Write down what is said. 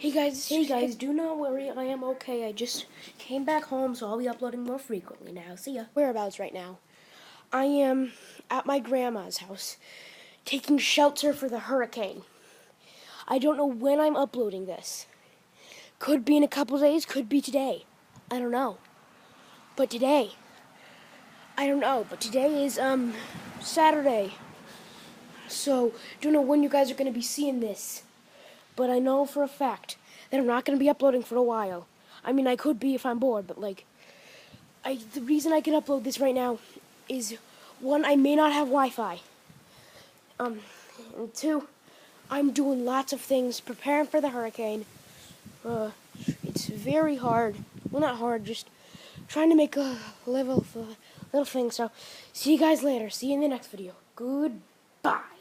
Hey guys, do not worry, I am okay. I just came back home, so I'll be uploading more frequently now. See ya. Whereabouts right now? I am at my grandma's house, taking shelter for the hurricane. I don't know when I'm uploading this. Could be in a couple days, could be today. I don't know. But today, I don't know, but today is, Saturday. So, don't know when you guys are going to be seeing this. But I know for a fact that I'm not going to be uploading for a while. I mean, I could be if I'm bored, but the reason I can upload this right now is, one, I may not have Wi-Fi. And two, I'm doing lots of things, preparing for the hurricane. It's very hard. Well, not hard, just trying to make a little thing. So, see you guys later. See you in the next video. Goodbye.